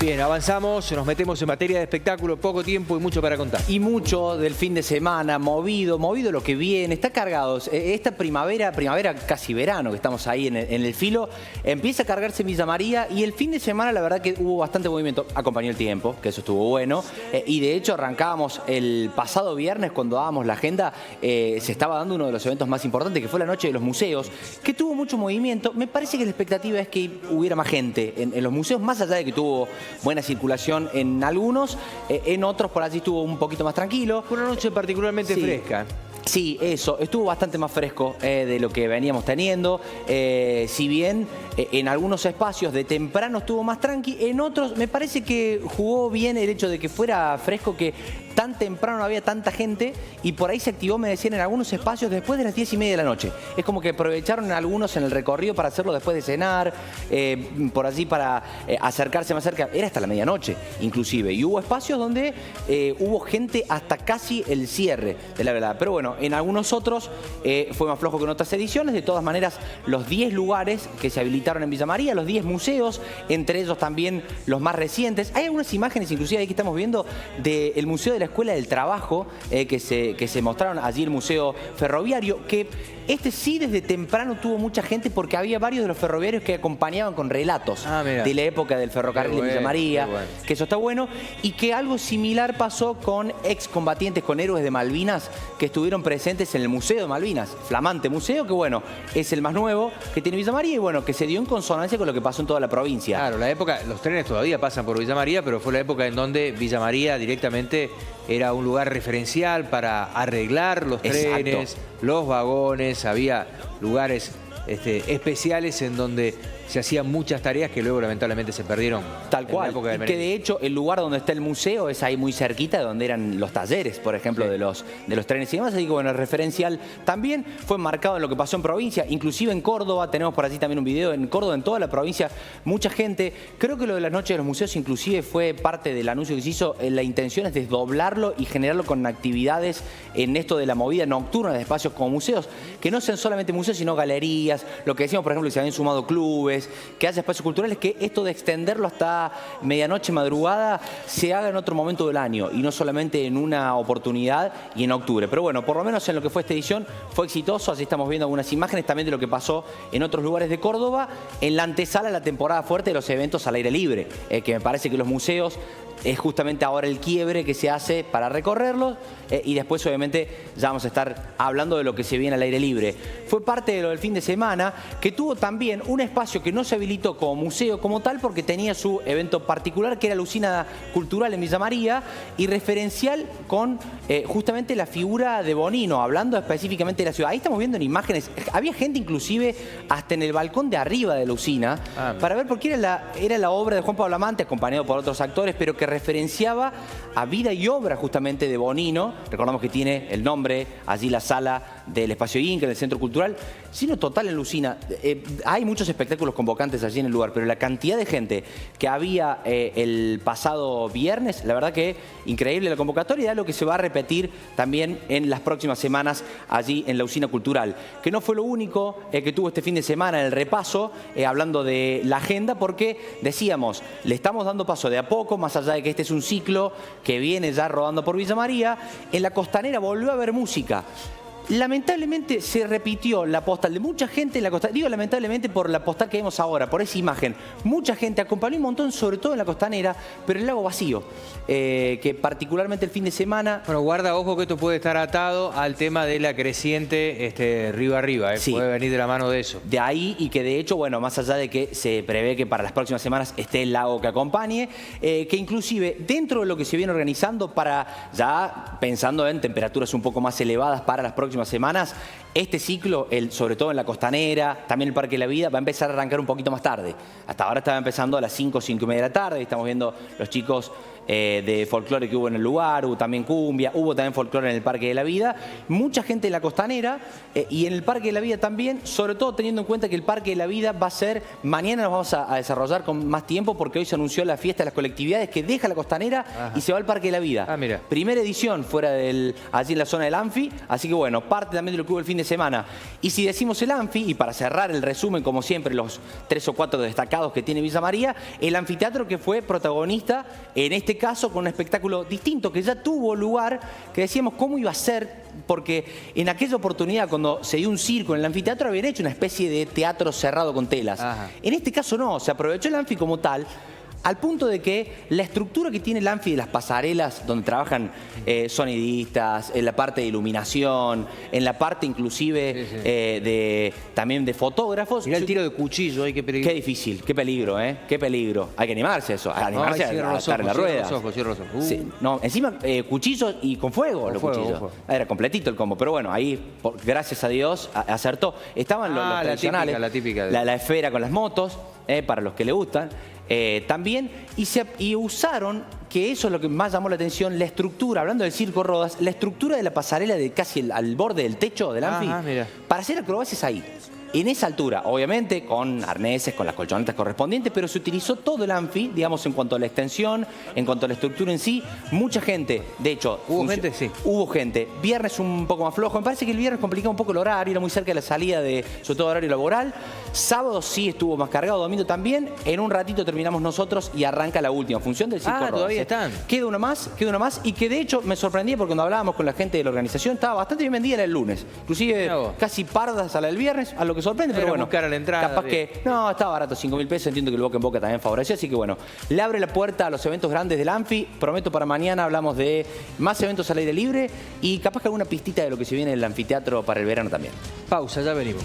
Bien, avanzamos, nos metemos en materia de espectáculo, poco tiempo y mucho para contar. Y mucho del fin de semana, movido lo que viene, está cargado. Esta primavera casi verano, que estamos ahí en el filo, empieza a cargarse en Villa María y el fin de semana la verdad que hubo bastante movimiento. Acompañó el tiempo, que eso estuvo bueno. Y de hecho arrancábamos el pasado viernes cuando dábamos la agenda, se estaba dando uno de los eventos más importantes, que fue la Noche de los Museos, que tuvo mucho movimiento. Me parece que la expectativa es que hubiera más gente en los museos, más allá de que tuvo buena circulación en algunos, en otros por allí estuvo un poquito más tranquilo. Fue una noche particularmente fresca. Sí, eso, estuvo bastante más fresco de lo que veníamos teniendo. Si bien en algunos espacios de temprano estuvo más tranqui, en otros me parece que jugó bien el hecho de que fuera fresco, que tan temprano no había tanta gente y por ahí se activó, me decían, en algunos espacios después de las 10:30 de la noche. Es como que aprovecharon algunos en el recorrido para hacerlo después de cenar, por allí para acercarse más cerca. Era hasta la medianoche, inclusive. Y hubo espacios donde hubo gente hasta casi el cierre de la velada. Pero bueno, en algunos otros fue más flojo que en otras ediciones. De todas maneras, los 10 lugares que se habilitaron en Villa María, los 10 museos, entre ellos también los más recientes. Hay algunas imágenes, inclusive ahí que estamos viendo, del Museo de la Escuela del Trabajo, que se mostraron allí, el Museo Ferroviario, que este sí desde temprano tuvo mucha gente porque había varios de los ferroviarios que acompañaban con relatos de la época del ferrocarril de Villa María, que eso está bueno, y que algo similar pasó con excombatientes, con héroes de Malvinas que estuvieron presentes en el Museo de Malvinas, flamante museo, que bueno, es el más nuevo que tiene Villa María y bueno, que se dio en consonancia con lo que pasó en toda la provincia. Claro, la época, los trenes todavía pasan por Villa María, pero fue la época en donde Villa María directamente era un lugar referencial para arreglar los trenes, los vagones, había lugares especiales en donde se hacían muchas tareas que luego lamentablemente se perdieron. Tal cual, y que de hecho el lugar donde está el museo es ahí muy cerquita de donde eran los talleres, por ejemplo, de los trenes y demás. Así que bueno, el referencial también fue marcado en lo que pasó en provincia, inclusive en Córdoba, tenemos por allí también un video, en Córdoba, en toda la provincia, mucha gente. Creo que lo de las noches de los museos inclusive fue parte del anuncio que se hizo. La intención es desdoblarlo y generarlo con actividades en esto de la movida nocturna de espacios como museos, que no sean solamente museos, sino galerías, lo que decíamos, por ejemplo, que se habían sumado clubes, que haya espacios culturales, que esto de extenderlo hasta medianoche, madrugada, se haga en otro momento del año y no solamente en una oportunidad y en octubre. Pero bueno, por lo menos en lo que fue esta edición fue exitoso. Así estamos viendo algunas imágenes también de lo que pasó en otros lugares de Córdoba, en la antesala de la temporada fuerte de los eventos al aire libre, que me parece que los museos es justamente ahora el quiebre que se hace para recorrerlos y después obviamente ya vamos a estar hablando de lo que se viene al aire libre. Fue parte de lo del fin de semana, que tuvo también un espacio que no se habilitó como museo como tal porque tenía su evento particular, que era la usina cultural en Villa María y referencial con justamente la figura de Bonino, hablando específicamente de la ciudad. Ahí estamos viendo en imágenes, había gente inclusive hasta en el balcón de arriba de la usina para ver, porque era la obra de Juan Pablo Amante, acompañado por otros actores, pero que referenciaba a vida y obra justamente de Bonino. Recordamos que tiene el nombre, allí la sala del Espacio Inca, en el Centro Cultural, sino total en la usina. Hay muchos espectáculos convocantes allí en el lugar, pero la cantidad de gente que había el pasado viernes, la verdad que increíble la convocatoria, y es lo que se va a repetir también en las próximas semanas allí en la usina cultural, que no fue lo único que tuvo este fin de semana en el repaso, hablando de la agenda, porque decíamos, le estamos dando paso de a poco, más allá de que este es un ciclo que viene ya rodando por Villa María. En la Costanera volvió a haber música. Lamentablemente se repitió la postal de mucha gente en la Costanera. Digo lamentablemente por la postal que vemos ahora, por esa imagen. Mucha gente acompañó un montón, sobre todo en la Costanera, pero el lago vacío, que particularmente el fin de semana... Bueno, guarda, ojo que esto puede estar atado al tema de la creciente río arriba, sí. Puede venir de la mano de eso. De ahí, y que de hecho, bueno, más allá de que se prevé que para las próximas semanas esté el lago que acompañe, que inclusive dentro de lo que se viene organizando para ya pensando en temperaturas un poco más elevadas para las próximas semanas, este ciclo, sobre todo en la Costanera, también el Parque de la Vida, va a empezar a arrancar un poquito más tarde. Hasta ahora estaba empezando a las 5, 5:30 de la tarde, estamos viendo los chicos de folclore que hubo en el lugar, hubo también cumbia, hubo también folclore en el Parque de la Vida, mucha gente en la Costanera y en el Parque de la Vida también, sobre todo teniendo en cuenta que el Parque de la Vida va a ser, mañana nos vamos a desarrollar con más tiempo porque hoy se anunció la fiesta de las colectividades que deja la Costanera y se va al Parque de la Vida. Mira. Primera edición fuera allí en la zona del Anfi, así que bueno, parte también de lo que hubo el fin de semana. Y si decimos el Anfi, y para cerrar el resumen, como siempre, los 3 o 4 destacados que tiene Villa María, el anfiteatro que fue protagonista, en este caso, con un espectáculo distinto, que ya tuvo lugar, que decíamos cómo iba a ser, porque en aquella oportunidad, cuando se dio un circo en el anfiteatro, habían hecho una especie de teatro cerrado con telas. Ajá. En este caso no, se aprovechó el Anfi como tal, al punto de que la estructura que tiene el Anfi de las pasarelas, donde trabajan sonidistas, en la parte de iluminación, en la parte inclusive también de fotógrafos. Mirá el tiro de cuchillo, qué peligro. Qué difícil, qué peligro, qué peligro. Hay que animarse a eso, animarse a estar en la rueda. Cierra los ojos. Sí, no, encima cuchillos y con fuego los cuchillos. Era completito el combo, pero bueno, ahí gracias a Dios acertó. Estaban los tradicionales, la típica. La esfera con las motos, para los que le gustan. También, y usaron, que eso es lo que más llamó la atención, la estructura, hablando del Circo Rodas, la estructura de la pasarela de casi al borde del techo del Anfi, para hacer acrobacias ahí. En esa altura, obviamente, con arneses, con las colchonetas correspondientes, pero se utilizó todo el Anfi, digamos, en cuanto a la extensión, en cuanto a la estructura en sí. Mucha gente, de hecho... ¿Hubo gente? Sí. Hubo gente. Viernes un poco más flojo. Me parece que el viernes complicaba un poco el horario, era muy cerca de la salida de, sobre todo, horario laboral. Sábado sí estuvo más cargado, domingo también. En un ratito terminamos nosotros y arranca la última función del Circo Rodas. Todavía están. Queda una más, y que de hecho me sorprendía porque cuando hablábamos con la gente de la organización estaba bastante bien vendida el lunes. Inclusive casi pardas a la del viernes, a lo que sorprende, pero bueno, cara a la entrada, capaz que no, estaba barato, 5.000 pesos, entiendo que el boca en boca también favoreció, así que bueno, le abre la puerta a los eventos grandes del Anfi. Prometo para mañana hablamos de más eventos al aire libre y capaz que alguna pistita de lo que se viene en el anfiteatro para el verano también. Pausa, ya venimos.